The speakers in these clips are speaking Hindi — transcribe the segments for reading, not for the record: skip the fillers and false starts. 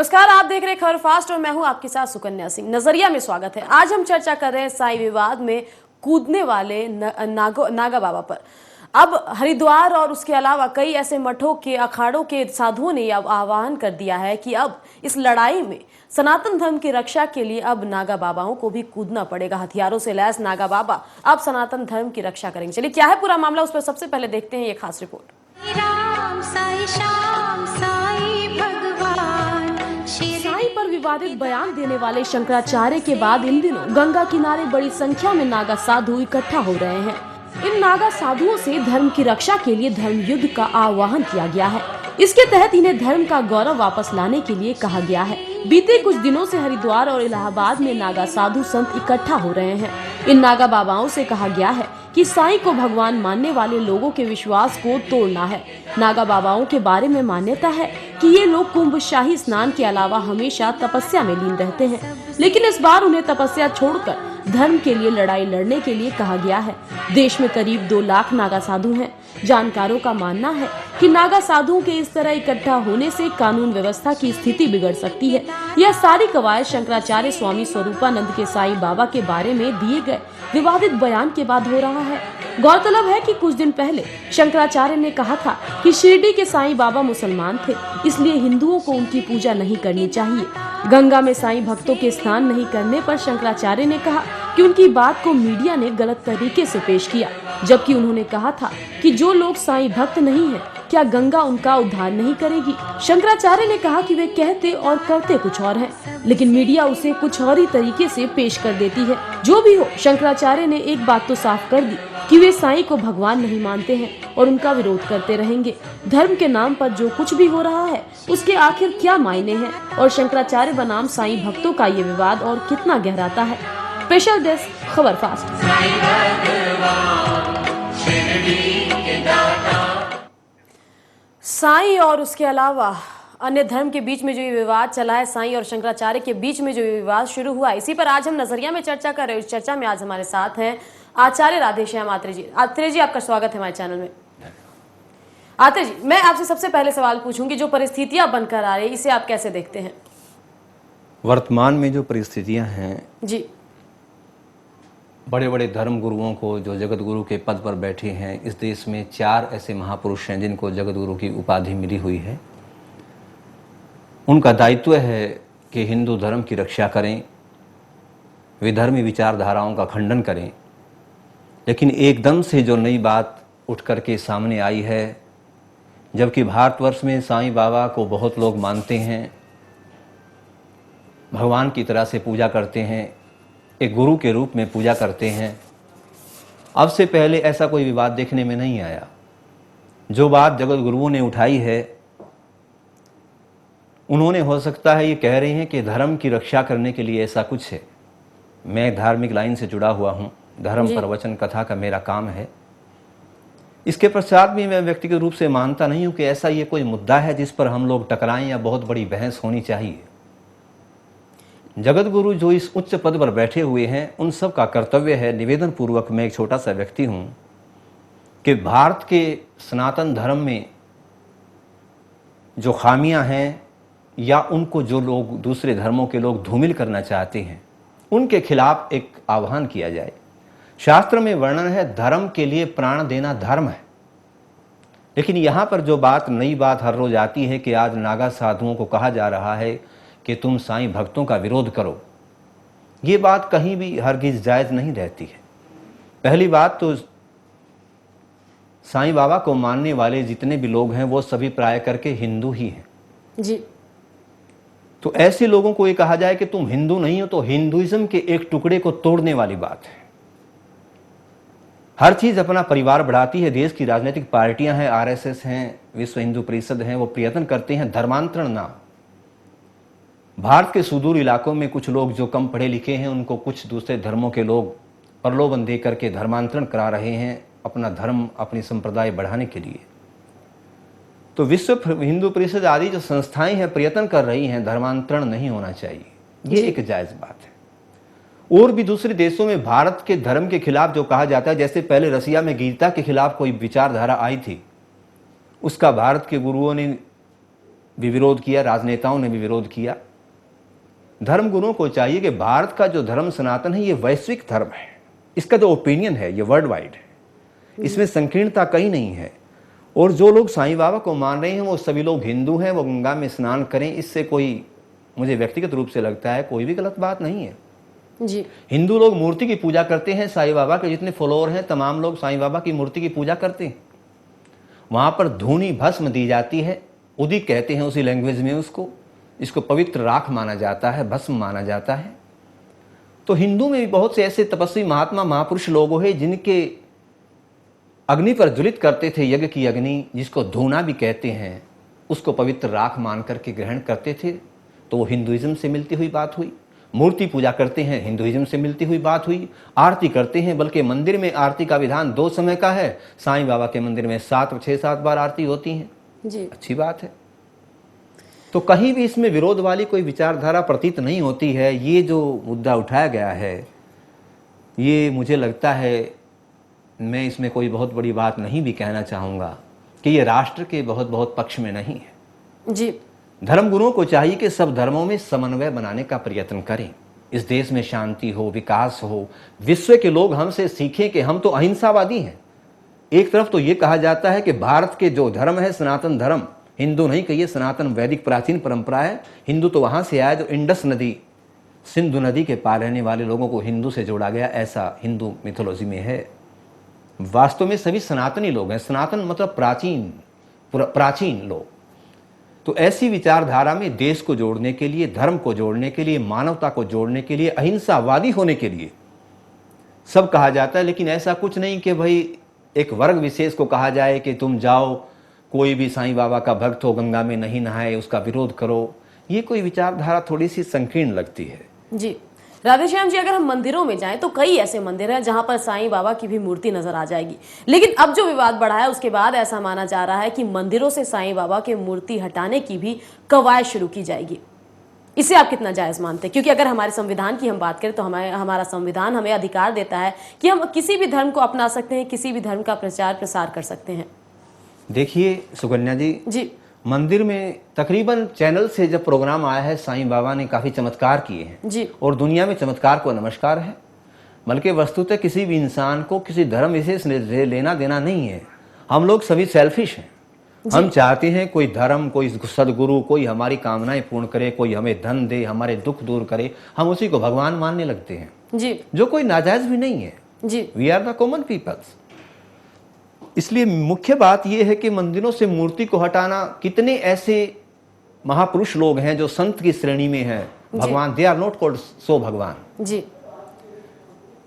नमस्कार, आप देख रहे हैं खबर फास्ट और मैं हूं आपके साथ सुकन्या सिंह। नजरिया में स्वागत है। आज हम चर्चा कर रहे हैं साईं विवाद में कूदने वाले नागा बाबा पर। अब हरिद्वार और उसके अलावा कई ऐसे मठों के अखाड़ों के साधुओं ने आह्वान कर दिया है कि अब इस लड़ाई में सनातन धर्म की रक्षा के लिए अब नागा बाबाओं को भी कूदना पड़ेगा। हथियारों से लैस नागा बाबा अब सनातन धर्म की रक्षा करेंगे। चलिए, क्या है पूरा मामला, उस पर सबसे पहले देखते हैं ये खास रिपोर्ट। साईं पर विवादित बयान देने वाले शंकराचार्य के बाद इन दिनों गंगा किनारे बड़ी संख्या में नागा साधु इकट्ठा हो रहे हैं। इन नागा साधुओं से धर्म की रक्षा के लिए धर्म युद्ध का आह्वान किया गया है। इसके तहत इन्हें धर्म का गौरव वापस लाने के लिए कहा गया है। बीते कुछ दिनों से हरिद्वार और इलाहाबाद में नागा साधु संत इकट्ठा हो रहे हैं। इन नागा बाबाओं से कहा गया है कि साईं को भगवान मानने वाले लोगों के विश्वास को तोड़ना है। नागा बाबाओं के बारे में मान्यता है कि ये लोग कुंभ शाही स्नान के अलावा हमेशा तपस्या में लीन रहते हैं, लेकिन इस बार उन्हें तपस्या छोड़कर धर्म के लिए लड़ाई लड़ने के लिए कहा गया है। देश में करीब 2 लाख नागा साधु हैं। जानकारों का मानना है कि नागा साधुओं के इस तरह इकट्ठा होने से कानून व्यवस्था की स्थिति बिगड़ सकती है। यह सारी कवायद शंकराचार्य स्वामी स्वरूपानंद के साईं बाबा के बारे में दिए गए विवादित बयान के बाद हो रहा है। गौरतलब है कि कुछ दिन पहले शंकराचार्य ने कहा था कि शिरडी के साईं बाबा मुसलमान थे, इसलिए हिंदुओं को उनकी पूजा नहीं करनी चाहिए। गंगा में साईं भक्तों के स्नान नहीं करने पर शंकराचार्य ने कहा कि उनकी बात को मीडिया ने गलत तरीके से पेश किया, जबकि उन्होंने कहा था कि जो लोग साईं भक्त नहीं हैं, क्या गंगा उनका उद्धार नहीं करेगी। शंकराचार्य ने कहा कि वे कहते और करते कुछ और हैं, लेकिन मीडिया उसे कुछ और ही तरीके से पेश कर देती है। जो भी हो, शंकराचार्य ने एक बात तो साफ कर दी कि वे साईं को भगवान नहीं मानते हैं और उनका विरोध करते रहेंगे। धर्म के नाम पर जो कुछ भी हो रहा है उसके आखिर क्या मायने हैं, और शंकराचार्य बनाम साईं भक्तों का ये विवाद और कितना गहराता है। स्पेशल डेस्क खबर फास्ट। साईं और उसके अलावा अन्य धर्म के बीच में जो ये विवाद चला है, साईं और शंकराचार्य के बीच में जो ये विवाद शुरू हुआ, इसी पर आज हम नजरिया में चर्चा कर रहे हैं। इस चर्चा में आज हमारे साथ हैं आचार्य राधेश्याम आत्रेय जी। आत्रेय जी, आपका स्वागत है हमारे चैनल में। आत्रेय जी, मैं आपसे सबसे पहले सवाल पूछूंगी, जो परिस्थितियां बनकर आ रही है इसे आप कैसे देखते हैं? वर्तमान में जो परिस्थितियां हैं जी, बड़े बड़े धर्म गुरुओं को, जो जगत गुरु के पद पर बैठे हैं, इस देश में 4 ऐसे महापुरुष हैं जिनको जगत गुरु की उपाधि मिली हुई है। उनका दायित्व है कि हिंदू धर्म की रक्षा करें, विधर्मी विचारधाराओं का खंडन करें। लेकिन एकदम से जो नई बात उठ कर के सामने आई है, जबकि भारतवर्ष में साईं बाबा को बहुत लोग मानते हैं, भगवान की तरह से पूजा करते हैं, एक गुरु के रूप में पूजा करते हैं, अब से पहले ऐसा कोई विवाद देखने में नहीं आया। जो बात जगत गुरुओं ने उठाई है, उन्होंने, हो सकता है ये कह रहे हैं कि धर्म की रक्षा करने के लिए ऐसा कुछ है। मैं धार्मिक लाइन से जुड़ा हुआ हूँ, धर्म प्रवचन कथा का मेरा काम है। इसके पश्चात भी मैं व्यक्तिगत रूप से मानता नहीं हूँ कि ऐसा ये कोई मुद्दा है जिस पर हम लोग टकराएं या बहुत बड़ी बहस होनी चाहिए। जगत गुरु जो इस उच्च पद पर बैठे हुए हैं, उन सब का कर्तव्य है, निवेदन पूर्वक मैं एक छोटा सा व्यक्ति हूँ, कि भारत के सनातन धर्म में जो खामियां हैं या उनको जो लोग, दूसरे धर्मों के लोग धूमिल करना चाहते हैं, उनके खिलाफ एक आह्वान किया जाए। शास्त्र में वर्णन है, धर्म के लिए प्राण देना धर्म है। लेकिन यहाँ पर जो बात, नई बात हर रोज आती है कि आज नागा साधुओं को कहा जा रहा है कि तुम साईं भक्तों का विरोध करो। ये बात कहीं भी हरगिज जायज़ नहीं रहती है। पहली बात तो, साईं बाबा को मानने वाले जितने भी लोग हैं वो सभी प्राय करके हिंदू ही हैं जी। तो ऐसे लोगों को ये कहा जाए कि तुम हिंदू नहीं हो, तो हिंदुइज्म के एक टुकड़े को तोड़ने वाली बात है। हर चीज अपना परिवार बढ़ाती है। देश की राजनीतिक पार्टियां हैं, आरएसएस हैं, विश्व हिंदू परिषद हैं, वो प्रयत्न करते हैं धर्मांतरण नाम। भारत के सुदूर इलाकों में कुछ लोग जो कम पढ़े लिखे हैं, उनको कुछ दूसरे धर्मों के लोग प्रलोभन दे करके धर्मांतरण करा रहे हैं, अपना धर्म, अपनी संप्रदाय बढ़ाने के लिए। तो विश्व हिंदू परिषद आदि जो संस्थाएं हैं, प्रयत्न कर रही हैं, धर्मांतरण नहीं होना चाहिए, ये एक जायज बात है। और भी दूसरे देशों में भारत के धर्म के खिलाफ जो कहा जाता है, जैसे पहले रसिया में गीता के खिलाफ कोई विचारधारा आई थी, उसका भारत के गुरुओं ने भी विरोध किया, राजनेताओं ने भी विरोध किया। धर्मगुरुओं को चाहिए कि भारत का जो धर्म सनातन है ये वैश्विक धर्म है, इसका जो ओपिनियन है ये वर्ल्ड वाइड है, इसमें संकीर्णता कहीं नहीं है। और जो लोग साईं बाबा को मान रहे हैं वो सभी लोग हिंदू हैं, वो गंगा में स्नान करें, इससे कोई, मुझे व्यक्तिगत रूप से लगता है, कोई भी गलत बात नहीं है जी। हिंदू लोग मूर्ति की पूजा करते हैं, साईं बाबा के जितने फॉलोअर हैं तमाम लोग साईं बाबा की मूर्ति की पूजा करते हैं। वहां पर धूनी भस्म दी जाती है, उदिक कहते हैं उसी लैंग्वेज में उसको, इसको पवित्र राख माना जाता है, भस्म माना जाता है। तो हिंदू में भी बहुत से ऐसे तपस्वी महात्मा महापुरुष लोग हैं जिनके अग्नि पर ज्वलित करते थे, यज्ञ की अग्नि जिसको धूना भी कहते हैं, उसको पवित्र राख मान करके ग्रहण करते थे। तो वो हिंदुइज्म से मिलती हुई बात हुई। मूर्ति पूजा करते हैं, हिंदुइज्म से मिलती हुई बात हुई। आरती करते हैं, बल्कि मंदिर में आरती का विधान 2 समय का है, साईं बाबा के मंदिर में 6-7 बार आरती होती है जी। अच्छी बात है। तो कहीं भी इसमें विरोध वाली कोई विचारधारा प्रतीत नहीं होती है। ये जो मुद्दा उठाया गया है ये मुझे लगता है, मैं इसमें कोई बहुत बड़ी बात नहीं भी कहना चाहूँगा कि ये राष्ट्र के बहुत पक्ष में नहीं है जी। धर्मगुरुओं को चाहिए कि सब धर्मों में समन्वय बनाने का प्रयत्न करें, इस देश में शांति हो, विकास हो, विश्व के लोग हमसे सीखें कि हम तो अहिंसावादी हैं। एक तरफ तो ये कहा जाता है कि भारत के जो धर्म है सनातन धर्म, हिंदू नहीं कहिए, सनातन वैदिक प्राचीन परंपरा है। हिंदू तो वहां से आया जो इंडस नदी, सिंधु नदी के पार रहने वाले लोगों को हिंदू से जोड़ा गया, ऐसा हिंदू मिथोलॉजी में है। वास्तव में सभी सनातनी लोग हैं, सनातन मतलब प्राचीन लोग। तो ऐसी विचारधारा में देश को जोड़ने के लिए, धर्म को जोड़ने के लिए, मानवता को जोड़ने के लिए, अहिंसावादी होने के लिए सब कहा जाता है। लेकिन ऐसा कुछ नहीं कि भाई एक वर्ग विशेष को कहा जाए कि तुम जाओ, कोई भी साईं बाबा का भक्त हो गंगा में नहीं नहाए, उसका विरोध करो। ये कोई विचारधारा थोड़ी सी संकीर्ण लगती है जी। राधेश्याम जी, अगर हम मंदिरों में जाएं तो कई ऐसे मंदिर हैं जहां पर साईं बाबा की भी मूर्ति नजर आ जाएगी, लेकिन अब जो विवाद बढ़ा है उसके बाद ऐसा माना जा रहा है कि मंदिरों से साईं बाबा की मूर्ति हटाने की भी कवायद शुरू की जाएगी। इसे आप कितना जायज मानते हैं? क्योंकि अगर हमारे संविधान की हम बात करें तो हमारा संविधान हमें अधिकार देता है कि हम किसी भी धर्म को अपना सकते हैं, किसी भी धर्म का प्रचार प्रसार कर सकते हैं। देखिए सुकन्या जी, मंदिर में तकरीबन चैनल से जब प्रोग्राम आया है, साईं बाबा ने काफ़ी चमत्कार किए हैं जी। और दुनिया में चमत्कार को नमस्कार है। बल्कि वस्तुतः किसी भी इंसान को किसी धर्म विशेष से लेना देना नहीं है। हम लोग सभी सेल्फिश हैं। हम चाहते हैं कोई धर्म, कोई सदगुरु, कोई हमारी कामनाएं पूर्ण करे, कोई हमें धन दे, हमारे दुख दूर करे, हम उसी को भगवान मानने लगते हैं जी। जो कोई नाजायज भी नहीं है जी। We are the common peoples. इसलिए मुख्य बात यह है कि मंदिरों से मूर्ति को हटाना, कितने ऐसे महापुरुष लोग हैं जो संत की श्रेणी में हैं, भगवान, they are not called so Bhagwan ji,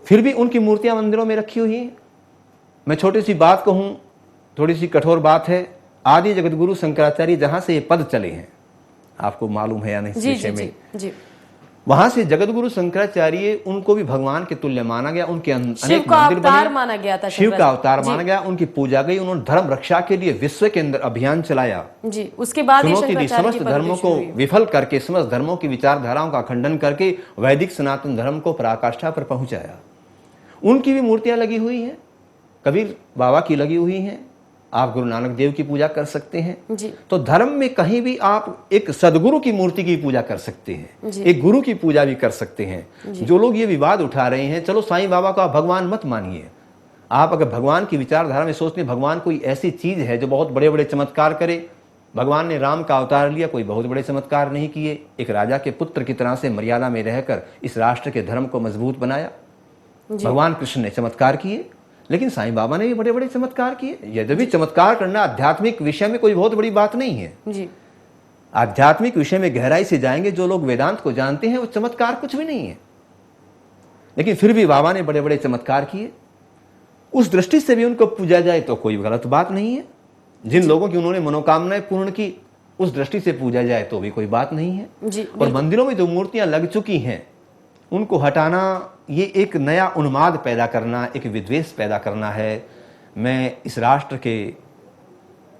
फिर भी उनकी मूर्तियां मंदिरों में रखी हुई हैं। मैं छोटी सी बात कहूं, थोड़ी सी कठोर बात है, आदि जगतगुरु शंकराचार्य जहां से ये पद चले हैं, आपको मालूम है या नहीं इस विषय में? जी। वहां से जगतगुरु शंकराचार्य, उनको भी भगवान के तुल्य माना गया। उनके शिव अनेक का मंदिर अवतार बने, माना गया था, शिव का अवतार माना गया, उनकी पूजा गई। उन्होंने धर्म रक्षा के लिए विश्व के अंदर अभियान चलाया जी। उसके बाद चुनौती दी, समस्त धर्मों को विफल करके, समस्त धर्मों की विचारधाराओं का खंडन करके वैदिक सनातन धर्म को पराकाष्ठा पर पहुंचाया। उनकी भी मूर्तियां लगी हुई हैं, कबीर बाबा की लगी हुई हैं, आप गुरु नानक देव की पूजा कर सकते हैं जी। तो धर्म में कहीं भी आप एक सदगुरु की मूर्ति की पूजा कर सकते हैं, एक गुरु की पूजा भी कर सकते हैं। जो लोग ये विवाद उठा रहे हैं, चलो साईं बाबा को आप भगवान मत मानिए। आप अगर भगवान की विचारधारा में सोचते हैं भगवान कोई ऐसी चीज है जो बहुत बड़े बड़े चमत्कार करे, भगवान ने राम का अवतार लिया, कोई बहुत बड़े चमत्कार नहीं किए, एक राजा के पुत्र की तरह से मर्यादा में रहकर इस राष्ट्र के धर्म को मजबूत बनाया। भगवान कृष्ण ने चमत्कार किए, लेकिन साईं बाबा ने भी बड़े बड़े चमत्कार किए। यद्यपि चमत्कार करना आध्यात्मिक विषय में कोई बहुत बड़ी बात नहीं है जी। आध्यात्मिक विषय में गहराई से जाएंगे, जो लोग वेदांत को जानते हैं, वो चमत्कार कुछ भी नहीं है। लेकिन फिर भी बाबा ने बड़े बड़े चमत्कार किए, उस दृष्टि से भी उनको पूजा जाए तो कोई गलत बात नहीं है। जिन लोगों की उन्होंने मनोकामनाएं पूर्ण की, उस दृष्टि से पूजा जाए तो भी कोई बात नहीं है जी। और मंदिरों में जो मूर्तियां लग चुकी हैं उनको हटाना, ये एक नया उन्माद पैदा करना, एक विद्वेष पैदा करना है। मैं इस राष्ट्र के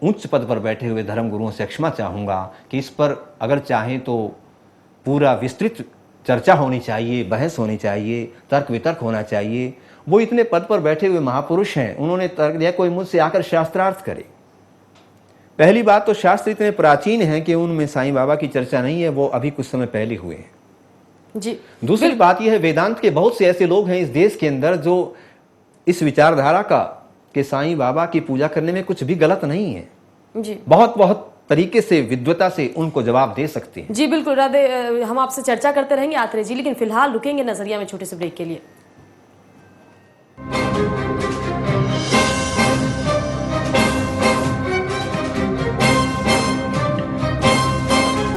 उच्च पद पर बैठे हुए धर्मगुरुओं से क्षमा चाहूँगा कि इस पर अगर चाहें तो पूरा विस्तृत चर्चा होनी चाहिए, बहस होनी चाहिए, तर्क वितर्क होना चाहिए। वो इतने पद पर बैठे हुए महापुरुष हैं, उन्होंने तर्क दिया, कोई मुझसे आकर शास्त्रार्थ करे, पहली बात तो शास्त्र इतने प्राचीन हैं कि उनमें साईं बाबा की चर्चा नहीं है, वो अभी कुछ समय पहले हुए हैं। जी। दूसरी बात यह है, वेदांत के बहुत से ऐसे लोग हैं इस देश के अंदर जो इस विचारधारा का कि साईं बाबा की पूजा करने में कुछ भी गलत नहीं है, जी बहुत बहुत तरीके से विद्वता से उनको जवाब दे सकते हैं। जी बिल्कुल राधे, हम आपसे चर्चा करते रहेंगे आत्रेय जी, लेकिन फिलहाल रुकेंगे नजरिया में छोटे से ब्रेक के लिए।